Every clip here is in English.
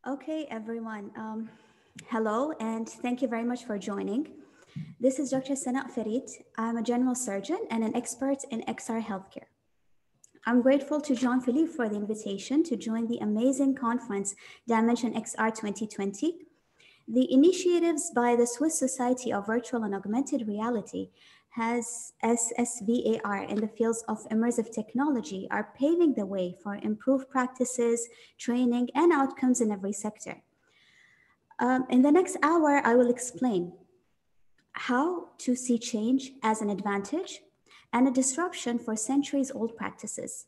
Okay, everyone. Hello, and thank you very much for joining. This is Dr. Sana Farid. I'm a general surgeon and an expert in XR healthcare. I'm grateful to John Philippe for the invitation to join the amazing conference Dimension XR 2020. The initiatives by the Swiss Society of Virtual and Augmented Reality has SSVAR in the fields of immersive technology are paving the way for improved practices, training, and outcomes in every sector. In the next hour, I will explain how to see change as an advantage and a disruption for centuries-old practices,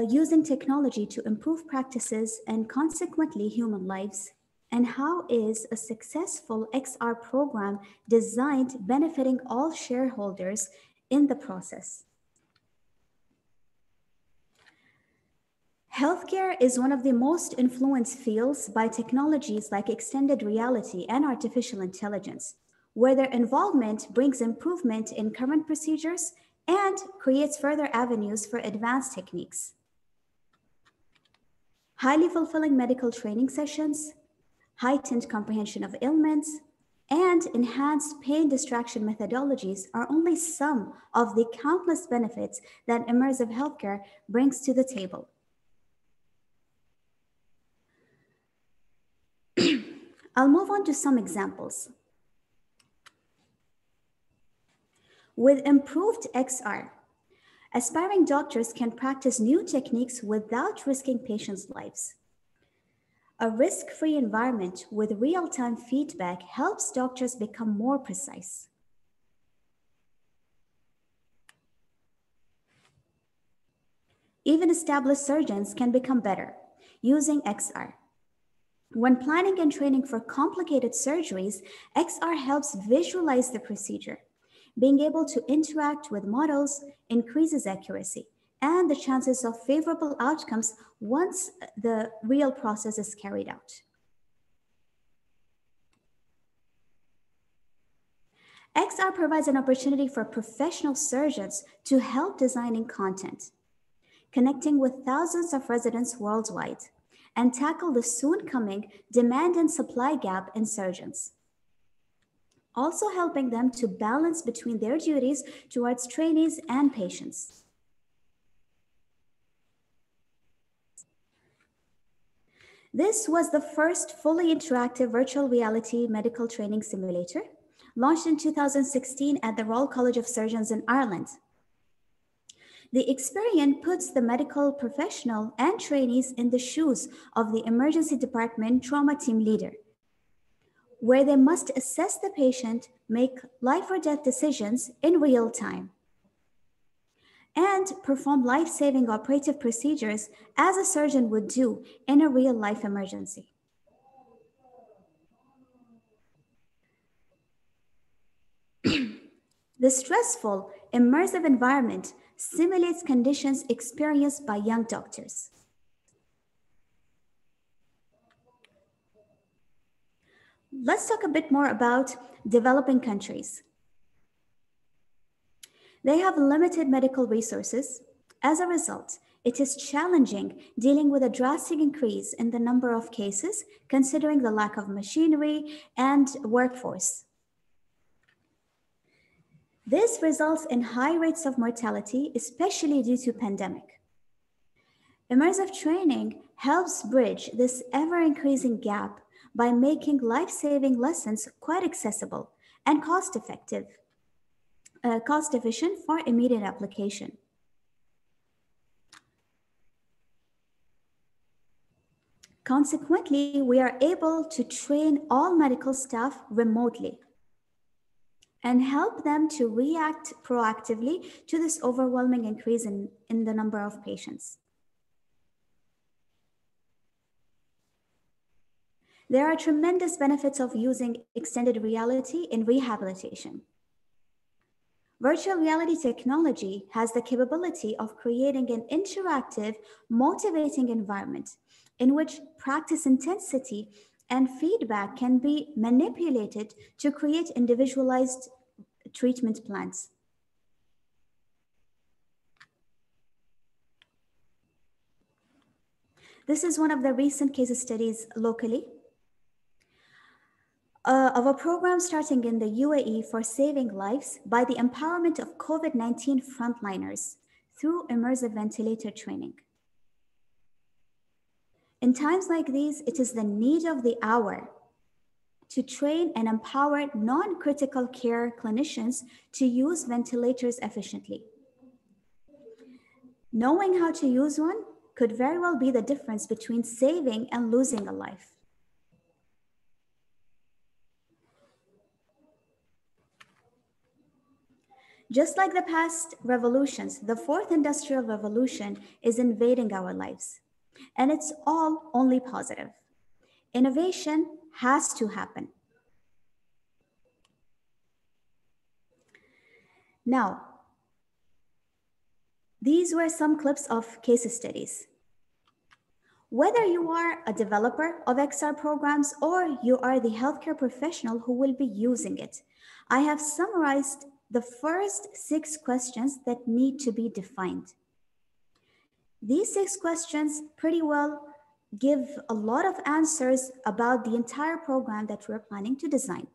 using technology to improve practices and consequently human lives, and how is a successful XR program designed benefiting all shareholders in the process. Healthcare is one of the most influenced fields by technologies like extended reality and artificial intelligence, where their involvement brings improvement in current procedures and creates further avenues for advanced techniques. Highly fulfilling medical training sessions, heightened comprehension of ailments, and enhanced pain distraction methodologies are only some of the countless benefits that immersive healthcare brings to the table. I'll move on to some examples. With improved XR, aspiring doctors can practice new techniques without risking patients' lives. A risk-free environment with real-time feedback helps doctors become more precise. Even established surgeons can become better using XR. When planning and training for complicated surgeries, XR helps visualize the procedure. Being able to interact with models increases accuracy and the chances of favorable outcomes once the real process is carried out. XR provides an opportunity for professional surgeons to help designing content, connecting with thousands of residents worldwide, and tackle the soon coming demand and supply gap in surgeons. Also helping them to balance between their duties towards trainees and patients. This was the first fully interactive virtual reality medical training simulator, launched in 2016 at the Royal College of Surgeons in Ireland. The experience puts the medical professional and trainees in the shoes of the emergency department trauma team leader, where they must assess the patient, make life or death decisions in real time, and perform life-saving operative procedures as a surgeon would do in a real-life emergency. The stressful, immersive environment simulates conditions experienced by young doctors. Let's talk a bit more about developing countries. They have limited medical resources. As a result, it is challenging dealing with a drastic increase in the number of cases, considering the lack of machinery and workforce. This results in high rates of mortality, especially due to pandemic. Immersive training helps bridge this ever-increasing gap by making life-saving lessons quite accessible and cost-efficient for immediate application. Consequently, we are able to train all medical staff remotely and help them to react proactively to this overwhelming increase in the number of patients. There are tremendous benefits of using extended reality in rehabilitation. Virtual reality technology has the capability of creating an interactive, motivating environment in which practice intensity and feedback can be manipulated to create individualized treatment plans. This is one of the recent case studies locally of a program starting in the UAE for saving lives by the empowerment of COVID-19 frontliners through immersive ventilator training. In times like these, it is the need of the hour to train and empower non-critical care clinicians to use ventilators efficiently. Knowing how to use one could very well be the difference between saving and losing a life. Just like the past revolutions, the fourth industrial revolution is invading our lives. And it's all only positive. Innovation has to happen. Now, these were some clips of case studies. Whether you are a developer of XR programs or you are the healthcare professional who will be using it, I have summarized the first 6 questions that need to be defined. These 6 questions pretty well give a lot of answers about the entire program that we're planning to design.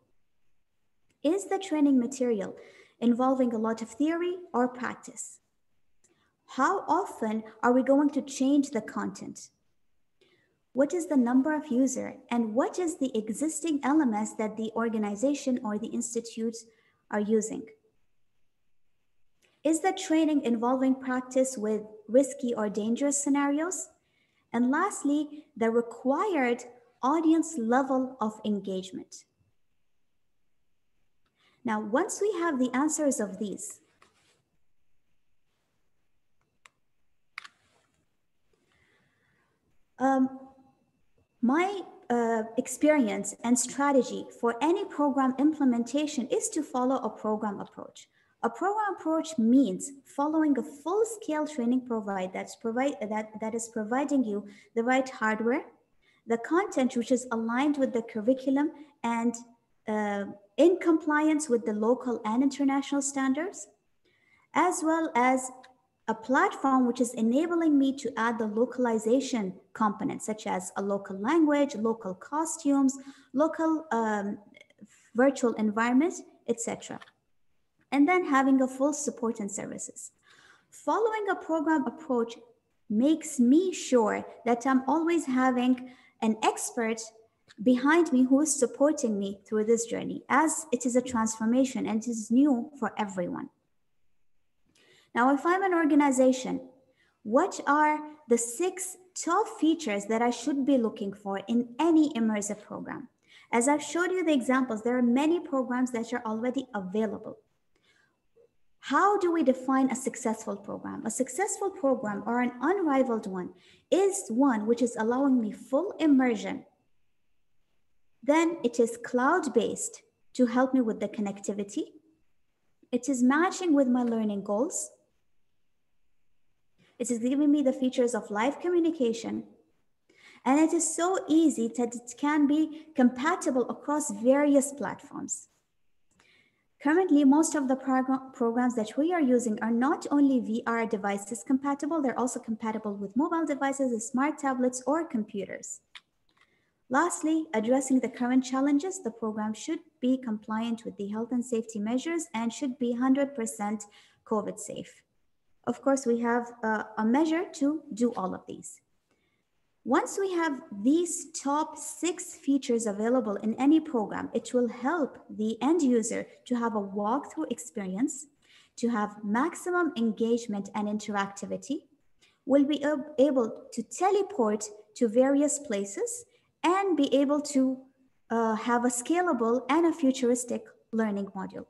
Is the training material involving a lot of theory or practice? How often are we going to change the content? What is the number of users, and what is the existing elements that the organization or the institutes are using? Is the training involving practice with risky or dangerous scenarios? And lastly, the required audience level of engagement. Now, once we have the answers of these, my experience and strategy for any program implementation is to follow a program approach. A program approach means following a full-scale training that is providing you the right hardware, the content which is aligned with the curriculum and in compliance with the local and international standards, as well as a platform which is enabling me to add the localization components, such as a local language, local costumes, local virtual environment, etc. And then having a full support and services. Following a program approach makes me sure that I'm always having an expert behind me who is supporting me through this journey, as it is a transformation and it is new for everyone. Now, if I'm an organization, what are the 6 top features that I should be looking for in any immersive program? As I've showed you the examples, there are many programs that are already available. How do we define a successful program? A successful program, or an unrivaled one, is one which is allowing me full immersion. Then it is cloud-based to help me with the connectivity. It is matching with my learning goals. It is giving me the features of live communication. And it is so easy that it can be compatible across various platforms. Currently, most of the programs that we are using are not only VR devices compatible, they're also compatible with mobile devices, smart tablets, or computers. Lastly, addressing the current challenges, the program should be compliant with the health and safety measures and should be 100% COVID safe. Of course, we have a measure to do all of these. Once we have these top 6 features available in any program, it will help the end user to have a walkthrough experience, to have maximum engagement and interactivity, will be able to teleport to various places, and be able to have a scalable and a futuristic learning module.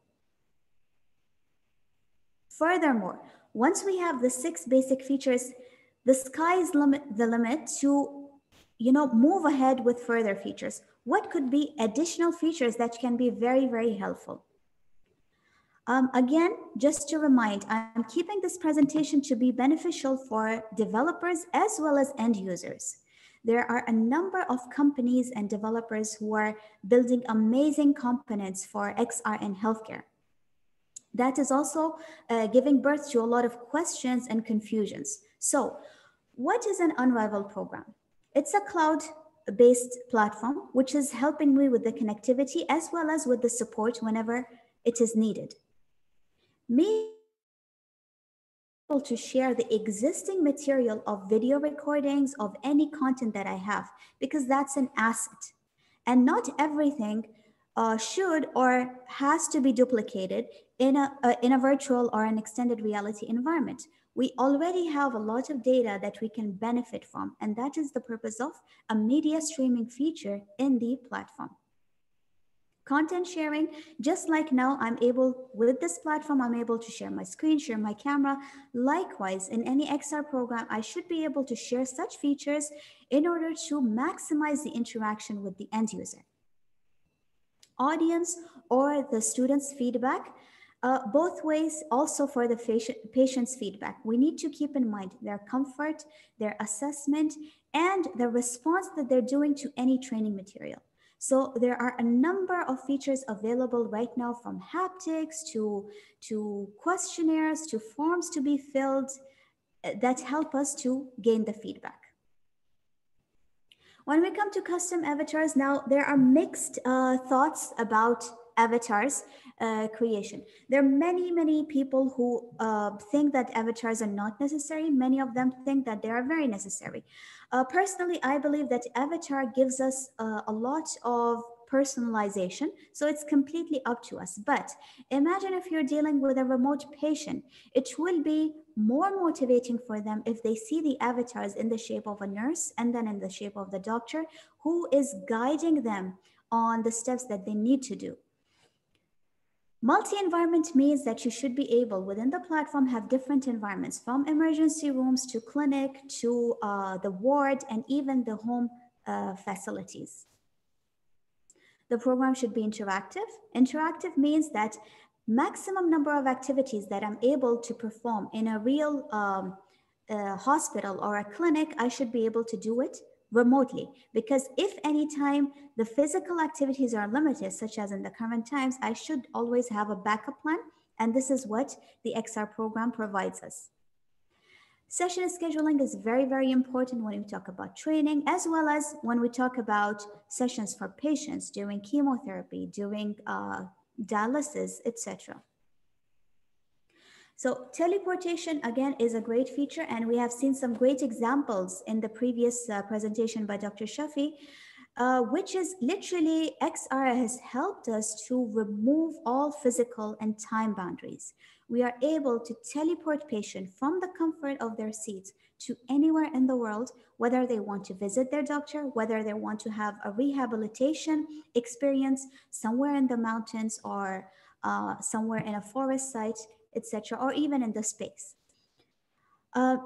Furthermore, once we have the 6 basic features, the sky is the limit to move ahead with further features. What could be additional features that can be very, very helpful? Again, just to remind, I'm keeping this presentation to be beneficial for developers as well as end users. There are a number of companies and developers who are building amazing components for XR in healthcare. That is also giving birth to a lot of questions and confusions. So, what is an unrivaled program? It's a cloud-based platform, which is helping me with the connectivity as well as with the support whenever it is needed. Me able to share the existing material of video recordings of any content that I have, because that's an asset. And not everything should or has to be duplicated in a virtual or an extended reality environment. We already have a lot of data that we can benefit from, and that is the purpose of a media streaming feature in the platform. Content sharing, just like now I'm able, with this platform, I'm able to share my screen, share my camera. Likewise, in any XR program, I should be able to share such features in order to maximize the interaction with the end user. Audience or the student's feedback, both ways also for the patient's feedback. We need to keep in mind their comfort, their assessment, and the response that they're doing to any training material. So there are a number of features available right now, from haptics to questionnaires to forms to be filled that help us to gain the feedback. When we come to custom avatars, now there are mixed thoughts about avatars creation. There are many people who think that avatars are not necessary. Many of them think that they are very necessary. Personally, I believe that avatar gives us a lot of personalization, so it's completely up to us. But imagine if you're dealing with a remote patient, it will be more motivating for them if they see the avatars in the shape of a nurse and then in the shape of the doctor who is guiding them on the steps that they need to do. Multi-environment means that you should be able, within the platform, have different environments, from emergency rooms to clinic to the ward and even the home facilities. The program should be interactive. Interactive means that maximum number of activities that I'm able to perform in a real hospital or a clinic, I should be able to do it remotely. Because if any time the physical activities are limited, such as in the current times, I should always have a backup plan. And this is what the XR program provides us. Session scheduling is very important when we talk about training, as well as when we talk about sessions for patients during chemotherapy, during dialysis, etc. So teleportation, again, is a great feature, and we have seen some great examples in the previous presentation by Dr. Shafi, which is literally XR has helped us to remove all physical and time boundaries. We are able to teleport patients from the comfort of their seats to anywhere in the world, whether they want to visit their doctor, whether they want to have a rehabilitation experience somewhere in the mountains or somewhere in a forest site, etc., or even in the space.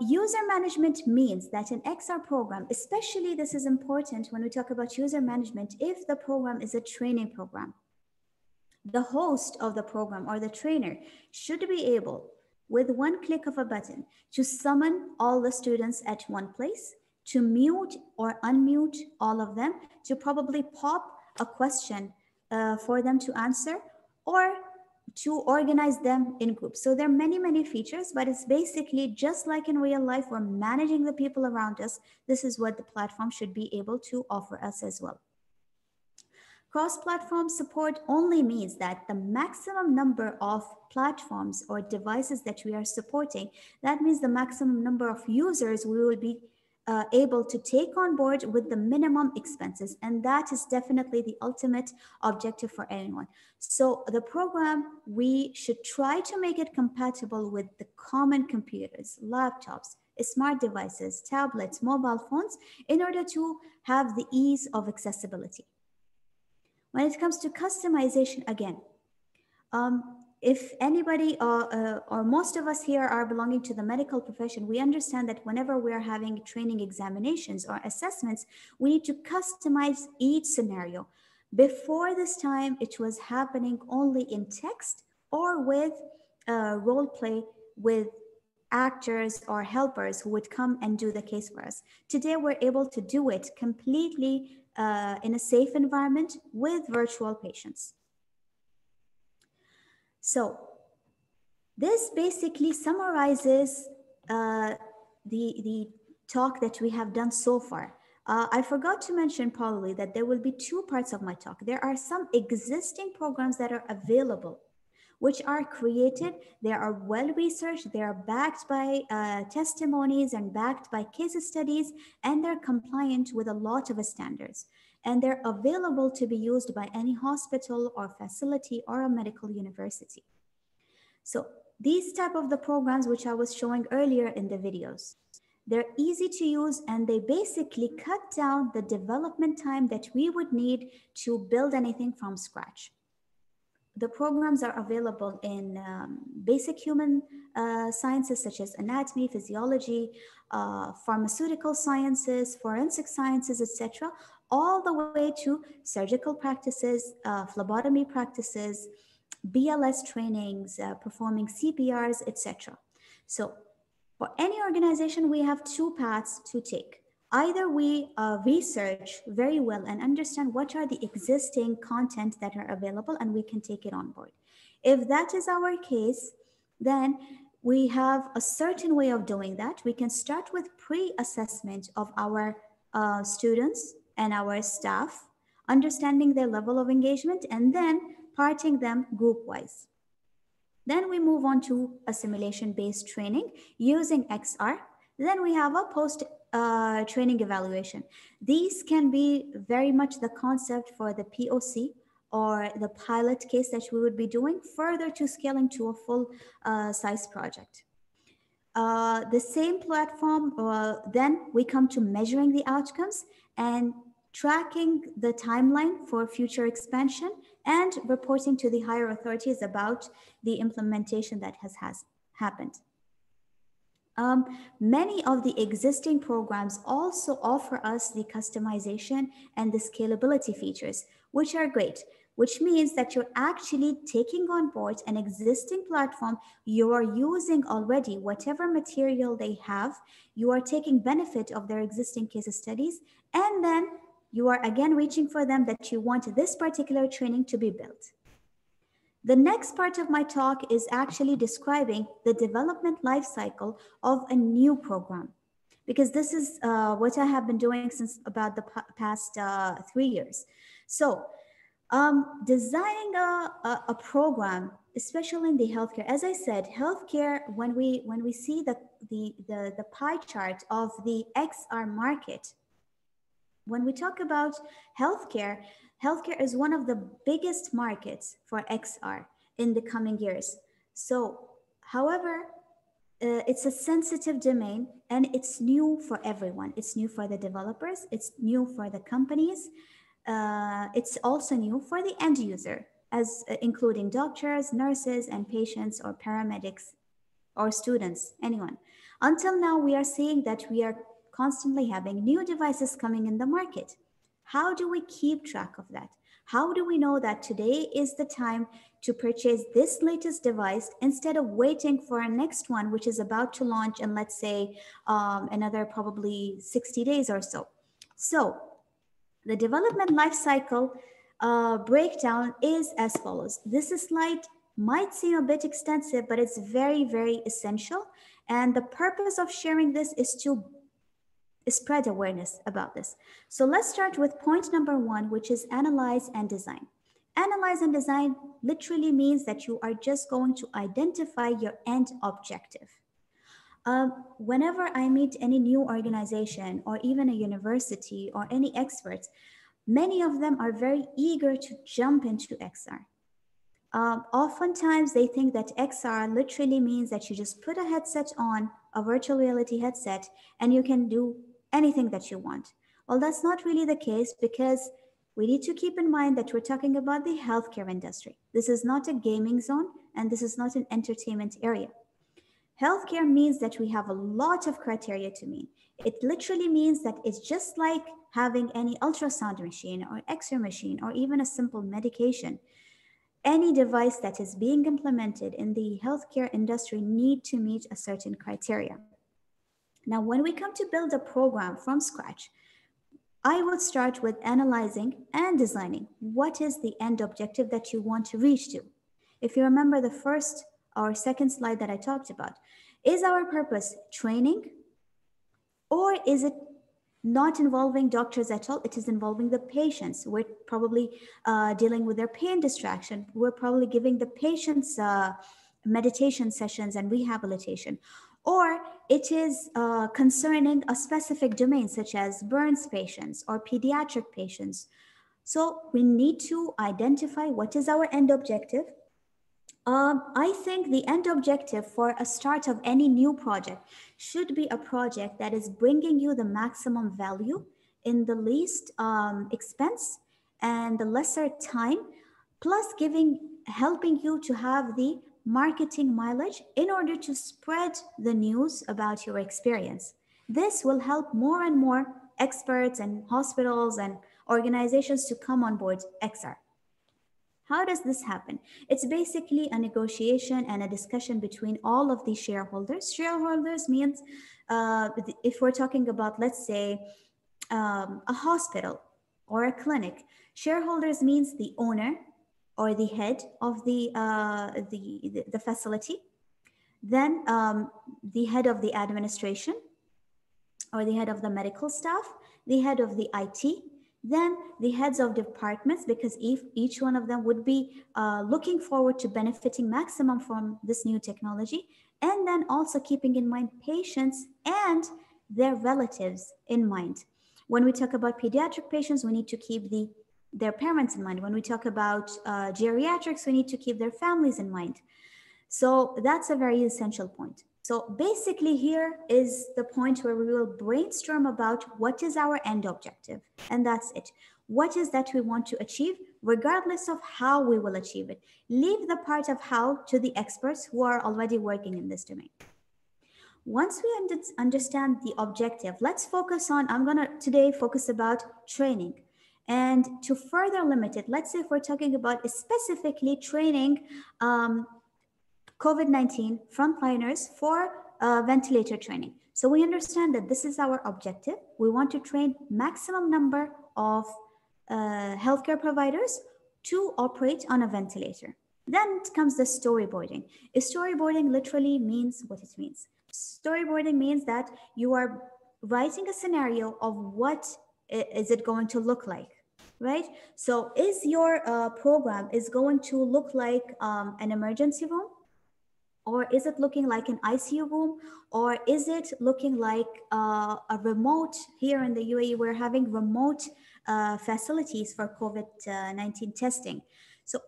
User management means that an XR program, especially this is important when we talk about user management, if the program is a training program, the host of the program or the trainer should be able, with one click of a button, to summon all the students at one place, to mute or unmute all of them, to probably pop a question for them to answer, or to organize them in groups. So there are many features, but it's basically just like in real life, we're managing the people around us. This is what the platform should be able to offer us as well. Cross-platform support only means that the maximum number of platforms or devices that we are supporting, that means the maximum number of users we will be able to take on board with the minimum expenses. And that is definitely the ultimate objective for anyone. So the program, we should try to make it compatible with the common computers, laptops, smart devices, tablets, mobile phones, in order to have the ease of accessibility. When it comes to customization, again, if anybody or most of us here are belonging to the medical profession, we understand that whenever we are having training examinations or assessments, we need to customize each scenario. Before this time, it was happening only in text or with role play with actors or helpers who would come and do the case for us. Today, we're able to do it completely in a safe environment with virtual patients. So this basically summarizes the talk that we have done so far. I forgot to mention probably that there will be two parts of my talk. There are some existing programs that are available, which are created. They are well researched, they are backed by testimonies and backed by case studies, and they're compliant with a lot of standards. And they're available to be used by any hospital or facility or a medical university. So these type of the programs which I was showing earlier in the videos, they're easy to use and they basically cut down the development time that we would need to build anything from scratch. The programs are available in basic human sciences such as anatomy, physiology, pharmaceutical sciences, forensic sciences, etc., all the way to surgical practices, phlebotomy practices, BLS trainings, performing CPRs, etc. So for any organization, we have two paths to take. Either we research very well and understand what are the existing content that are available and we can take it on board. If that is our case, then we have a certain way of doing that. We can start with pre-assessment of our students and our staff, understanding their level of engagement, and then parting them group-wise. Then we move on to a simulation-based training using XR. Then we have a post-training evaluation. These can be very much the concept for the POC or the pilot case that we would be doing further to scaling to a full size project. The same platform, then we come to measuring the outcomes and tracking the timeline for future expansion and reporting to the higher authorities about the implementation that has happened. Many of the existing programs also offer us the customization and the scalability features, which are great, which means that you're actually taking on board an existing platform. You are using already whatever material they have. You are taking benefit of their existing case studies, and then you are again reaching for them that you want this particular training to be built. The next part of my talk is actually describing the development life cycle of a new program, because this is what I have been doing since about the past 3 years. So designing a program, especially in the healthcare, as I said, healthcare, when we see the pie chart of the XR market, when we talk about healthcare, healthcare is one of the biggest markets for XR in the coming years. So, however, it's a sensitive domain and it's new for everyone. It's new for the developers, it's new for the companies, it's also new for the end user, as including doctors, nurses, and patients or paramedics or students, anyone. Until now, we are seeing that we are constantly having new devices coming in the market. How do we keep track of that? How do we know that today is the time to purchase this latest device instead of waiting for our next one, which is about to launch in, let's say, another probably 60 days or so? So the development life cycle breakdown is as follows. This slide might seem a bit extensive, but it's very, very essential. And the purpose of sharing this is to spread awareness about this. So let's start with point number 1, which is analyze and design. Analyze and design literally means that you are just going to identify your end objective. Whenever I meet any new organization or even a university or any experts, many of them are very eager to jump into XR. Oftentimes they think that XR literally means that you just put a headset on, a virtual reality headset, and you can do anything that you want. Well, that's not really the case, because we need to keep in mind that we're talking about the healthcare industry. This is not a gaming zone, and this is not an entertainment area. Healthcare means that we have a lot of criteria to meet. It literally means that it's just like having any ultrasound machine or X-ray machine or even a simple medication. Any device that is being implemented in the healthcare industry need to meet a certain criteria. Now, when we come to build a program from scratch, I would start with analyzing and designing. What is the end objective that you want to reach to? If you remember the first or second slide that I talked about, is our purpose training, or is it not involving doctors at all. It is involving the patients. We're probably dealing with their pain distraction. We're probably giving the patients meditation sessions and rehabilitation. Or it is concerning a specific domain, such as burns patients or pediatric patients. So we need to identify what is our end objective. I think the end objective for a start of any new project should be a project that is bringing you the maximum value in the least expense and the lesser time, plus helping you to have the marketing mileage in order to spread the news about your experience. This will help more and more experts and hospitals and organizations to come on board XR. How does this happen? It's basically a negotiation and a discussion between all of the shareholders. Shareholders means, if we're talking about, let's say, a hospital or a clinic, shareholders means the owner or the head of the facility, then the head of the administration or the head of the medical staff, the head of the IT, then the heads of departments, because each one of them would be looking forward to benefiting maximum from this new technology, and then also keeping in mind patients and their relatives in mind. When we talk about pediatric patients, we need to keep their parents in mind. When we talk about geriatrics, we need to keep their families in mind. So that's a very essential point. So basically here is the point where we will brainstorm about what is our end objective, and that's it. What is that we want to achieve, regardless of how we will achieve it. Leave the part of how to the experts who are already working in this domain. Once we understand the objective, let's focus on, I'm gonna today focus about training. And to further limit it, let's say if we're talking about specifically training COVID-19 frontliners for ventilator training. So we understand that this is our objective. We want to train maximum number of healthcare providers to operate on a ventilator. Then comes the storyboarding. Storyboarding literally means what it means. Storyboarding means that you are writing a scenario of what is it going to look like, right? So is your program is going to look like an emergency room? Or is it looking like an ICU room? Or is it looking like a remote, here in the UAE, we're having remote facilities for COVID-19 testing. So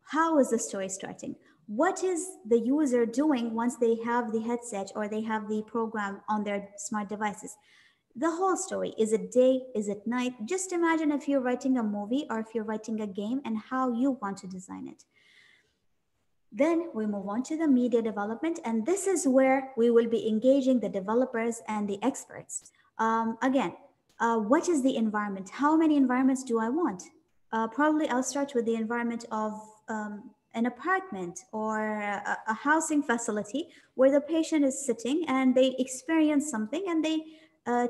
how is the story starting? What is the user doing once they have the headset or they have the program on their smart devices? The whole story. Is it day? Is it night? Just imagine if you're writing a movie or if you're writing a game and how you want to design it. Then we move on to the media development, and this is where we will be engaging the developers and the experts. What is the environment? How many environments do I want? Probably I'll start with the environment of an apartment or a housing facility where the patient is sitting and they experience something and they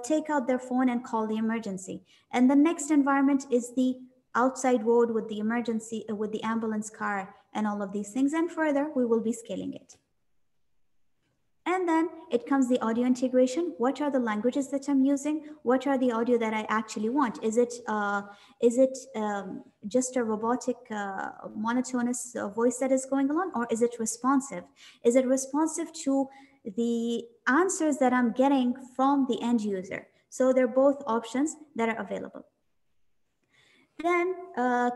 take out their phone and call the emergency. And the next environment is the outside road with the emergency, with the ambulance car and all of these things. And further, we will be scaling it. And then it comes the audio integration. What are the languages that I'm using? What are the audio that I actually want? Is it just a robotic monotonous voice that is going along, or is it responsive? Is it responsive to the answers that I'm getting from the end user? So they're both options that are available. Then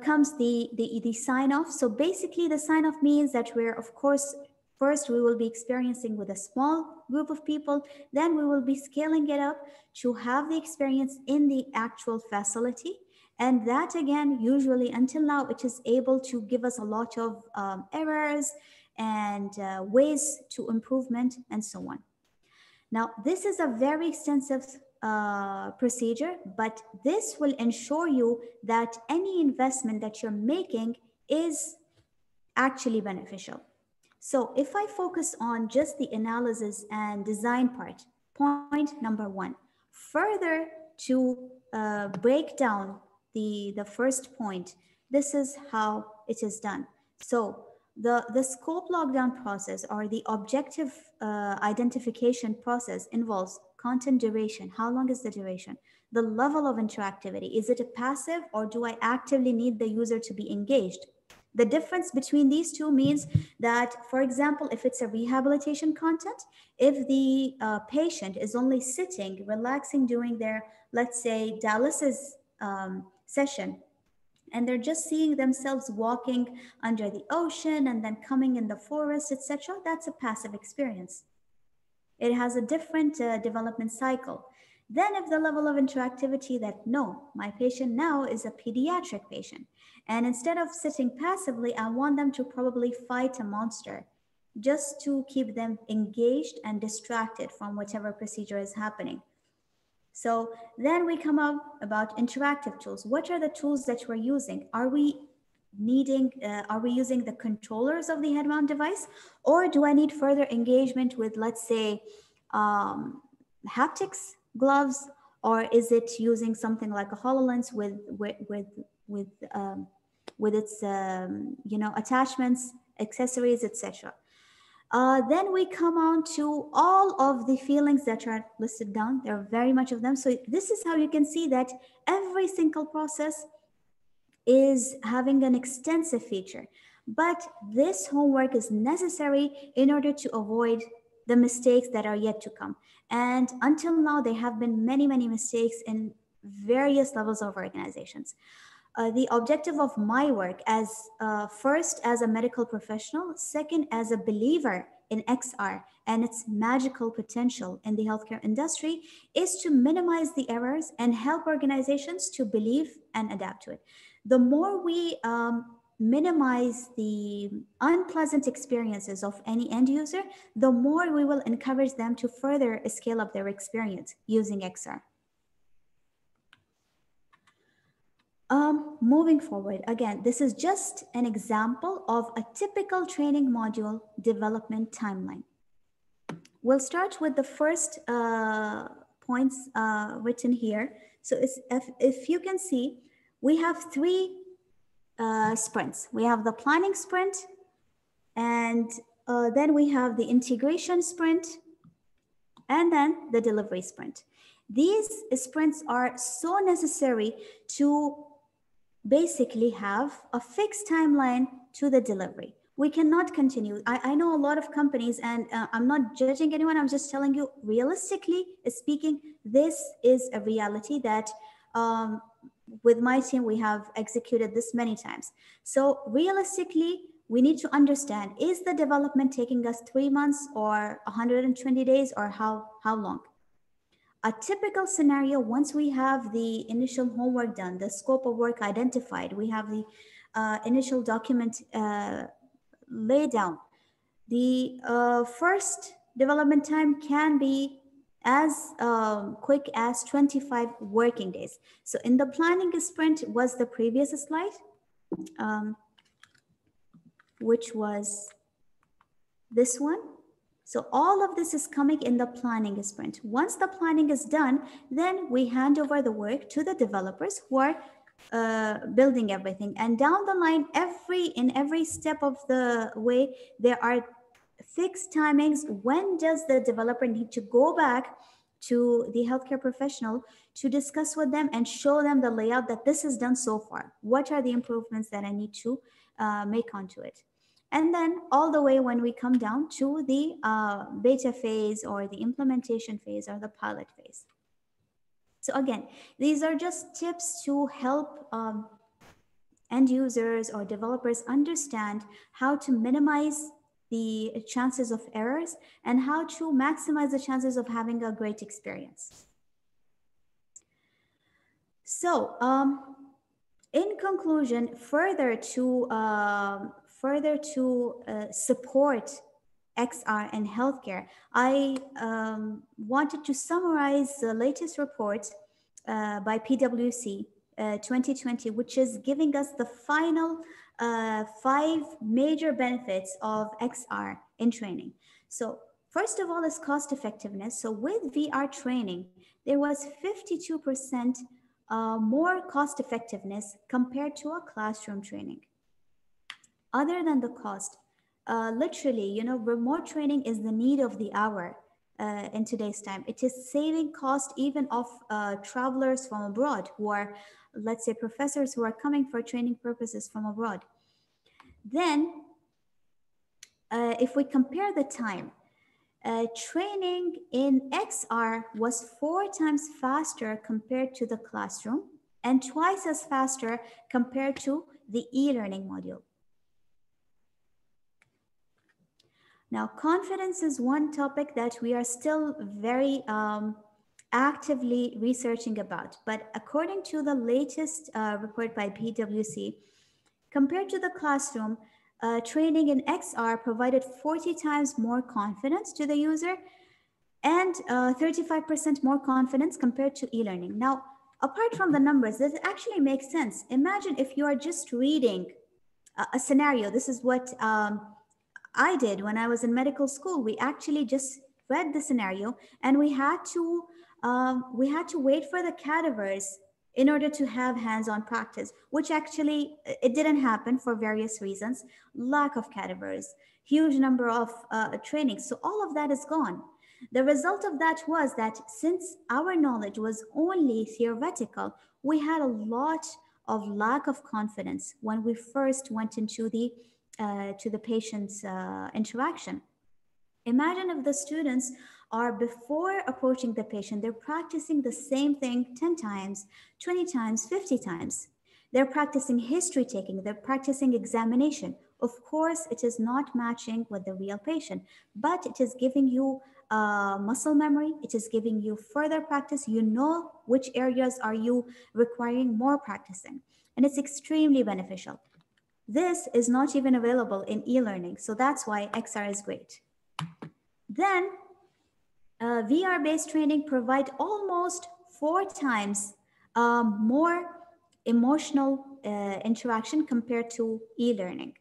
comes the sign-off. So basically the sign-off means that we're, of course, first we will be experiencing with a small group of people, then we will be scaling it up to have the experience in the actual facility. And that again, usually until now, it is able to give us a lot of errors and ways to improvement and so on. Now, this is a very extensive procedure, but this will ensure you that any investment that you're making is actually beneficial. So if I focus on just the analysis and design part, point number one, further to break down the first point, this is how it is done. So The scope lockdown process or the objective identification process involves content duration. How long is the duration? The level of interactivity. Is it a passive or do I actively need the user to be engaged? The difference between these two means that, for example, if it's a rehabilitation content, if the patient is only sitting, relaxing, doing their, let's say, dialysis session, and they're just seeing themselves walking under the ocean and then coming in the forest, etc., that's a passive experience. It has a different development cycle. Then if the level of interactivity that, no, my patient now is a pediatric patient, and instead of sitting passively, I want them to probably fight a monster just to keep them engaged and distracted from whatever procedure is happening. So then we come up about interactive tools. What are the tools that we're using? Are we using the controllers of the head-mount device, or do I need further engagement with, let's say, haptics gloves, or is it using something like a HoloLens with its attachments, accessories, etc. Then we come on to all of the feelings that are listed down. There are very much of them. So this is how you can see that every single process is having an extensive feature. But this homework is necessary in order to avoid the mistakes that are yet to come. And until now, there have been many, many mistakes in various levels of organizations. The objective of my work as first as a medical professional, second as a believer in XR and its magical potential in the healthcare industry, is to minimize the errors and help organizations to believe and adapt to it. The more we minimize the unpleasant experiences of any end user, the more we will encourage them to further scale up their experience using XR. Moving forward, again, this is just an example of a typical training module development timeline. We'll start with the first points written here. So if you can see, we have three sprints. We have the planning sprint, and then we have the integration sprint, and then the delivery sprint. These sprints are so necessary to basically have a fixed timeline to the delivery. We cannot continue. I know a lot of companies, and I'm not judging anyone. I'm just telling you, realistically speaking, this is a reality that with my team, we have executed this many times. So realistically, we need to understand, is the development taking us 3 months or 120 days or how long? A typical scenario, once we have the initial homework done, the scope of work identified, we have the initial document laid down, the first development time can be as quick as 25 working days. So in the planning sprint was the previous slide, which was this one. So all of this is coming in the planning sprint. Once the planning is done, then we hand over the work to the developers who are building everything. And down the line, in every step of the way, there are fixed timings. When does the developer need to go back to the healthcare professional to discuss with them and show them the layout that this is done so far? What are the improvements that I need to make onto it? And then all the way when we come down to the beta phase or the implementation phase or the pilot phase. So again, these are just tips to help end users or developers understand how to minimize the chances of errors and how to maximize the chances of having a great experience. So in conclusion, further to support XR in healthcare, I wanted to summarize the latest report by PwC 2020, which is giving us the final 5 major benefits of XR in training. So first of all is cost effectiveness. So with VR training, there was 52% more cost effectiveness compared to a classroom training. Other than the cost, literally, remote training is the need of the hour in today's time. It is saving cost even of travelers from abroad who are, let's say, professors who are coming for training purposes from abroad. Then, if we compare the time, training in XR was 4 times faster compared to the classroom and twice as faster compared to the e-learning module. Now, confidence is one topic that we are still very actively researching about. But according to the latest report by PwC, compared to the classroom, training in XR provided 40 times more confidence to the user and 35% more confidence compared to e-learning. Now, apart from the numbers, this actually makes sense. Imagine if you are just reading a scenario. This is what I did when I was in medical school. We actually just read the scenario, and we had to wait for the cadavers in order to have hands-on practice, which actually it didn't happen for various reasons. Lack of cadavers, huge number of trainings. So all of that is gone. The result of that was that since our knowledge was only theoretical, we had a lot of lack of confidence when we first went into the to the patient's interaction. Imagine if the students are, before approaching the patient, they're practicing the same thing 10 times, 20 times, 50 times. They're practicing history taking, they're practicing examination. Of course, it is not matching with the real patient, but it is giving you muscle memory. It is giving you further practice. You know which areas are you requiring more practicing, and it's extremely beneficial. This is not even available in e-learning, so that's why XR is great. Then VR-based training provide almost 4 times more emotional interaction compared to e-learning.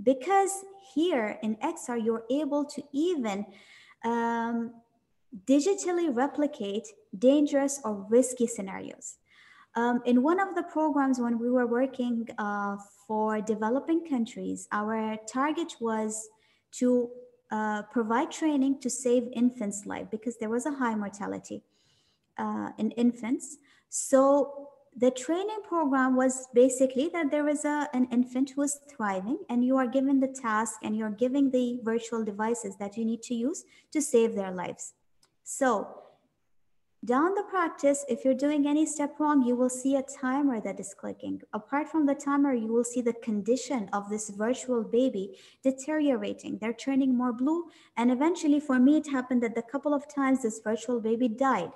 Because here in XR, you're able to even digitally replicate dangerous or risky scenarios. In one of the programs when we were working for developing countries, our target was to provide training to save infants' life because there was a high mortality in infants. So the training program was basically that there was an infant who was thriving, and you are given the task and you're giving the virtual devices that you need to use to save their lives. So down the practice, if you're doing any step wrong, you will see a timer that is clicking. Apart from the timer, you will see the condition of this virtual baby deteriorating. They're turning more blue. And eventually, for me, it happened that a couple of times this virtual baby died.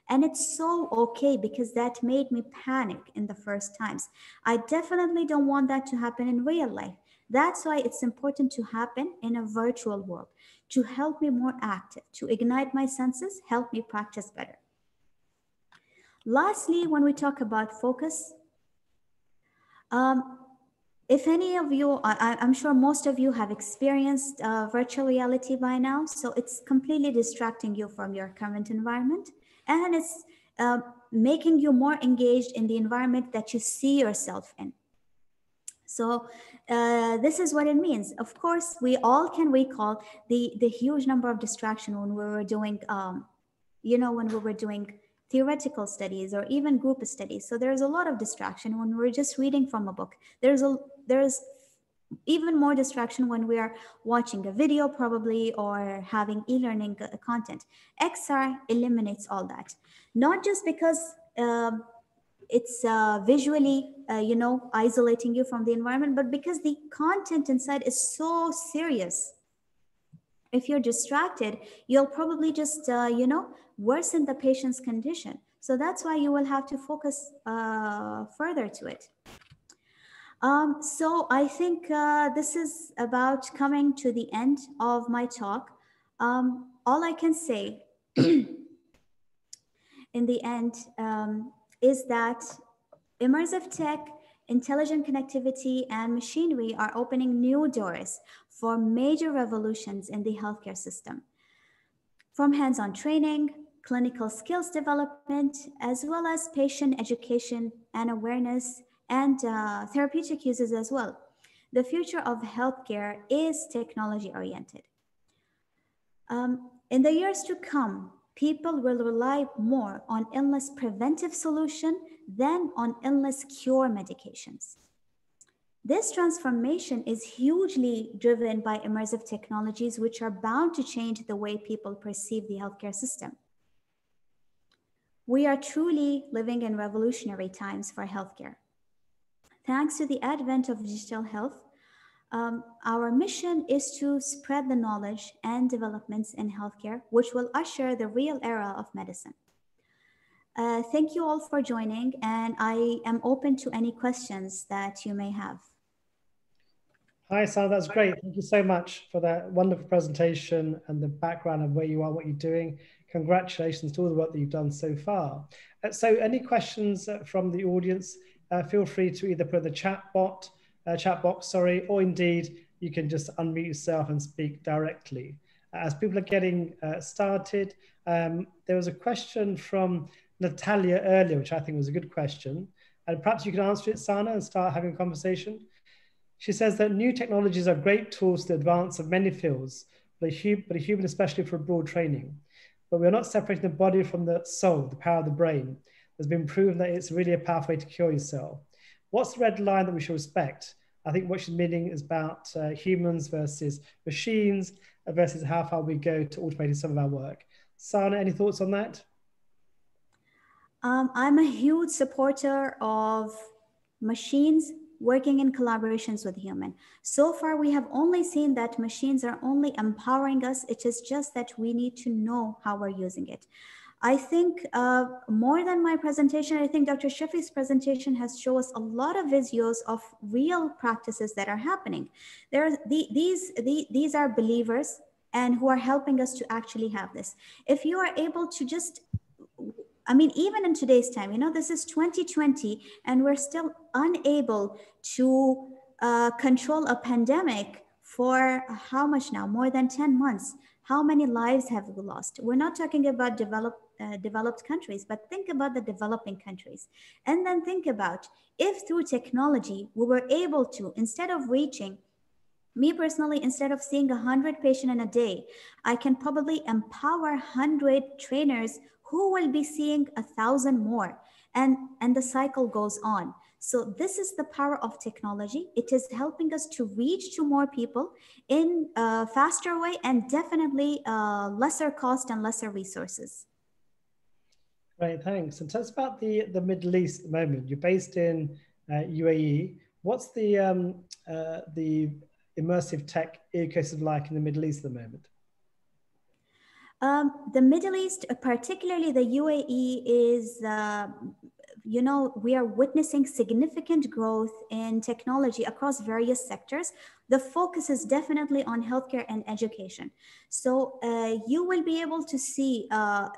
And it's so okay because that made me panic in the first times. I definitely don't want that to happen in real life. That's why it's important to happen in a virtual world, to help me more active, to ignite my senses, help me practice better. Lastly, when we talk about focus, if any of you, I'm sure most of you have experienced virtual reality by now, so it's completely distracting you from your current environment, and it's making you more engaged in the environment that you see yourself in. So this is what it means. Of course, we all can recall the huge number of distraction when we were doing, when we were doing theoretical studies or even group studies. So there's a lot of distraction when we're just reading from a book. There's even more distraction when we are watching a video probably or having e-learning content. XR eliminates all that. Not just because it's visually, isolating you from the environment, but because the content inside is so serious. If you're distracted, you'll probably just, worsen the patient's condition. So that's why you will have to focus further to it. So I think this is about coming to the end of my talk. All I can say in the end is that immersive tech, intelligent connectivity, and machinery are opening new doors for major revolutions in the healthcare system. From hands-on training, clinical skills development, as well as patient education and awareness and therapeutic uses as well. the future of healthcare is technology oriented. In the years to come, people will rely more on illness preventive solution than on illness cure medications. This transformation is hugely driven by immersive technologies, which are bound to change the way people perceive the healthcare system. We are truly living in revolutionary times for healthcare. Thanks to the advent of digital health, our mission is to spread the knowledge and developments in healthcare, which will usher the real era of medicine. Thank you all for joining, and I am open to any questions that you may have. Hi, Sana, that's great. Thank you so much for that wonderful presentation and the background of where you are, what you're doing. Congratulations to all the work that you've done so far. So any questions from the audience, feel free to either put in the chat box, or indeed, you can just unmute yourself and speak directly. As people are getting started, there was a question from Natalia earlier, which I think was a good question. And perhaps you can answer it, Sana, and start having a conversation. She says that new technologies are great tools to advance of many fields, but a human especially for broad training. But we're not separating the body from the soul, the power of the brain. It's been proven that it's really a powerful way to cure yourself. What's the red line that we should respect? I think what she's meaning is about humans versus machines versus how far we go to automating some of our work. Sana, any thoughts on that? I'm a huge supporter of machines working in collaborations with human. So far, we have only seen that machines are only empowering us. It is just that we need to know how we're using it. I think more than my presentation, I think Dr. Shafi's presentation has shown us a lot of videos of real practices that are happening. These are believers and who are helping us to actually have this. If you are able to just, I mean, even in today's time, you know, this is 2020 and we're still unable to control a pandemic for how much now? More than 10 months. How many lives have we lost? We're not talking about developed countries, but think about the developing countries. And then think about if through technology, we were able to, instead of reaching, me personally, instead of seeing 100 patients in a day, I can probably empower 100 trainers who will be seeing 1,000 more. And the cycle goes on. So this is the power of technology. It is helping us to reach to more people in a faster way and definitely lesser cost and lesser resources. Great, thanks. And tell us about the Middle East at the moment. You're based in UAE. What's the immersive tech ecosystem like in the Middle East at the moment? The Middle East, particularly the UAE, is, you know, we are witnessing significant growth in technology across various sectors. The focus is definitely on healthcare and education. So you will be able to see,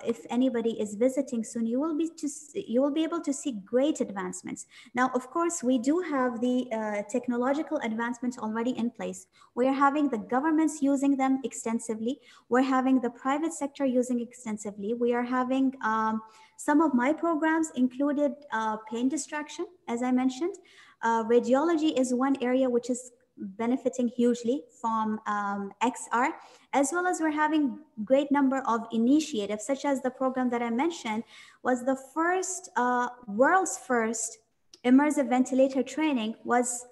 if anybody is visiting soon, you will be able to see great advancements. Now, of course, we do have the technological advancements already in place. We are having the governments using them extensively. We're having the private sector using extensively. We are having some of my programs included pain distraction, as I mentioned. Radiology is one area which is benefiting hugely from XR, as well as we're having great number of initiatives, such as the program that I mentioned was the first, world's first immersive ventilator training was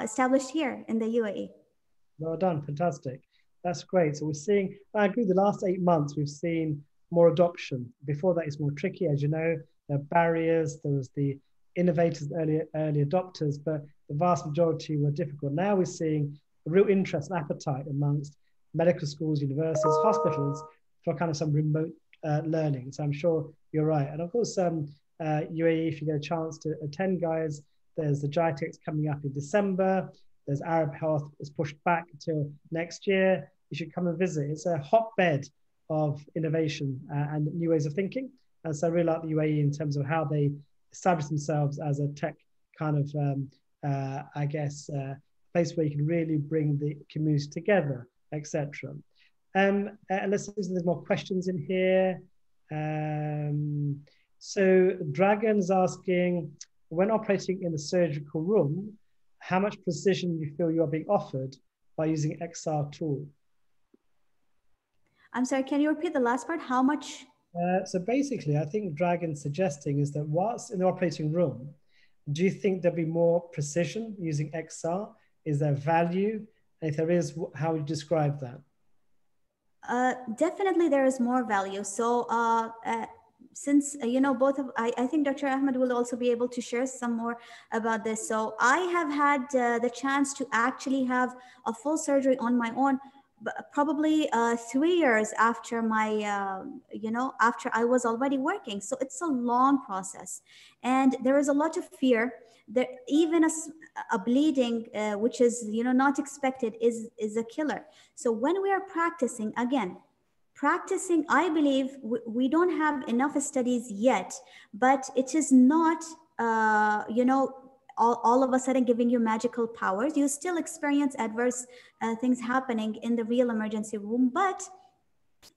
established here in the UAE. Well done, fantastic. That's great. So we're seeing, I agree, the last 8 months, we've seen more adoption. Before that, it's more tricky, as you know, there are barriers, there was the innovators, early adopters, but the vast majority were difficult. Now we're seeing a real interest and appetite amongst medical schools, universities, hospitals for kind of some remote learning. So I'm sure you're right. And of course, UAE, if you get a chance to attend, guys, there's the GITEX coming up in December. There's Arab Health is pushed back until next year. You should come and visit. It's a hotbed of innovation and new ways of thinking. And so I really like the UAE in terms of how they establish themselves as a tech kind of, I guess, place where you can really bring the community together, etc. Let's see if there's more questions in here. So Dragon's asking, when operating in the surgical room, how much precision you feel you are being offered by using XR tool. I'm sorry, can you repeat the last part? How much? So basically, I think Dragon's suggesting is that whilst in the operating room, do you think there'll be more precision using XR? Is there value? And if there is, how would you describe that? Definitely there is more value. So since, both of, I think Dr. Ahmed will also be able to share some more about this. So I have had the chance to actually have a full surgery on my own, probably 3 years after my, after I was already working. So it's a long process and there is a lot of fear. There, even a bleeding, which is, not expected is a killer. So when we are practicing, again, I believe we don't have enough studies yet, but it is not, all of a sudden giving you magical powers. You still experience adverse things happening in the real emergency room, but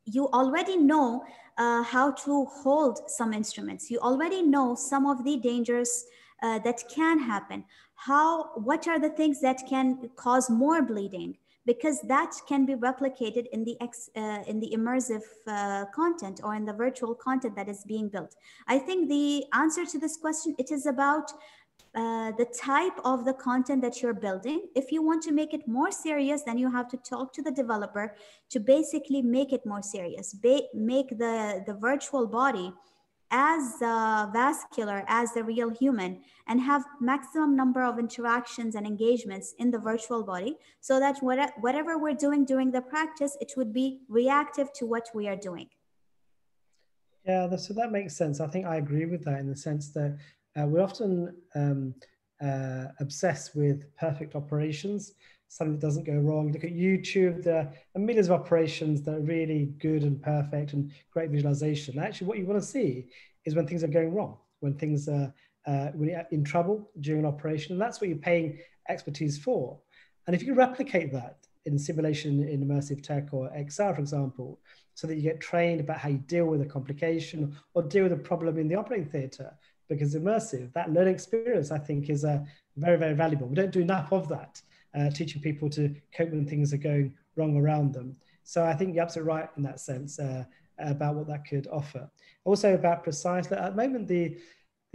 you already know how to hold some instruments. You already know some of the dangers that can happen. What are the things that can cause more bleeding? Because that can be replicated in the immersive content or in the virtual content that is being built. I think the answer to this question, it is about the type of the content that you're building. If you want to make it more serious, then you have to talk to the developer to basically make it more serious, make the virtual body as vascular as the real human, and have maximum number of interactions and engagements in the virtual body, so that whatever we're doing during the practice, it would be reactive to what we are doing. Yeah, so that makes sense. I think I agree with that in the sense that we're often obsessed with perfect operations, something that doesn't go wrong. Look at YouTube, there are millions of operations that are really good and perfect and great visualization. Actually, what you want to see is when things are going wrong, when things are when you're in trouble during an operation, and that's what you're paying expertise for. And if you replicate that in simulation in immersive tech or XR, for example, so that you get trained about how you deal with a complication or deal with a problem in the operating theatre, because immersive, that learning experience, I think, is very, very valuable. We don't do enough of that, teaching people to cope when things are going wrong around them. So I think you're absolutely right in that sense about what that could offer. Also about precise, at the moment, the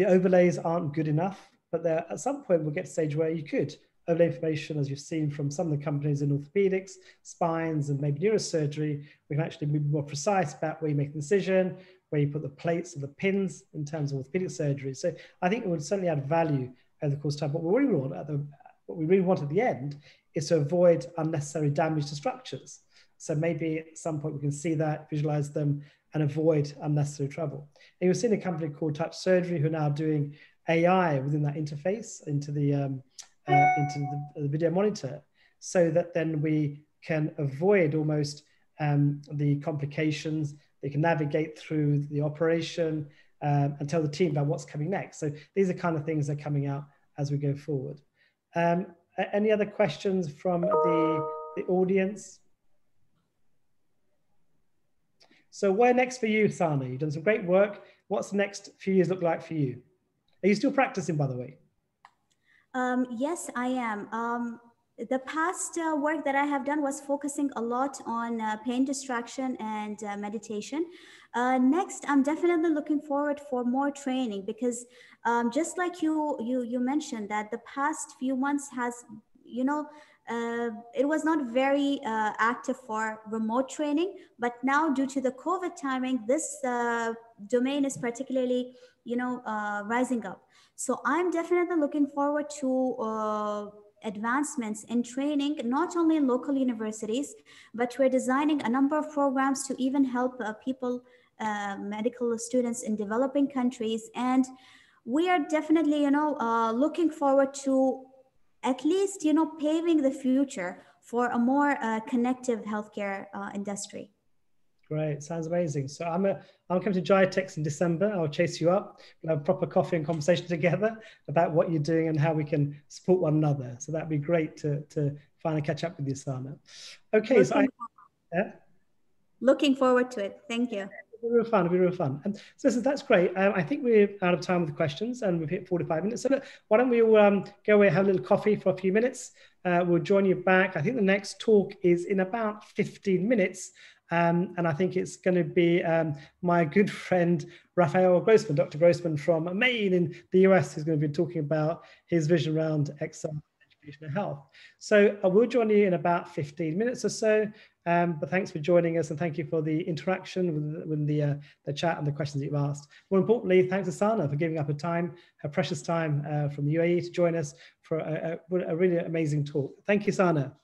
overlays aren't good enough, but at some point we'll get to a stage where you could overlay information, as you've seen from some of the companies in orthopedics, spines, and maybe neurosurgery. We can actually be more precise about where you make the incision, where you put the plates or the pins in terms of orthopedic surgery. So I think it would certainly add value over the course of time. But what we really want at the end is to avoid unnecessary damage to structures. So maybe at some point we can see that, visualize them, and avoid unnecessary trouble. And you've seen a company called Touch Surgery who are now doing AI within that interface into the video monitor, so that then we can avoid almost the complications. They can navigate through the operation and tell the team about what's coming next. So these are kind of things that are coming out as we go forward. Any other questions from the audience? So where next for you, Sana? You've done some great work. What's the next few years look like for you? Are you still practicing, by the way? Yes, I am. The past work that I have done was focusing a lot on pain distraction and meditation. Next, I'm definitely looking forward for more training, because just like you mentioned that the past few months has, it was not very active for remote training, but now due to the COVID timing, this domain is particularly, rising up. So I'm definitely looking forward to advancements in training, not only in local universities, but we're designing a number of programs to even help people, medical students in developing countries. And we are definitely, looking forward to at least, paving the future for a more connective healthcare industry. Great, sounds amazing. So I'll come to GITEX in December. I'll chase you up. We'll have a proper coffee and conversation together about what you're doing and how we can support one another. So that'd be great to finally catch up with you, Sana. Okay, looking forward to it. Thank you. Real fun, it'll be real fun. And so that's great. I think we're out of time with the questions, and we've hit 45 minutes. So look, why don't we all go away, have a little coffee for a few minutes. We'll join you back. I think the next talk is in about 15 minutes. And I think it's going to be my good friend, Raphael Grossman, Dr. Grossman from Maine in the US, who's going to be talking about his vision around XR education and health. So I will join you in about 15 minutes or so. But thanks for joining us, and thank you for the interaction with the chat and the questions that you've asked. More importantly, thanks to Sana for giving up her precious time from the UAE to join us for a really amazing talk. Thank you, Sana.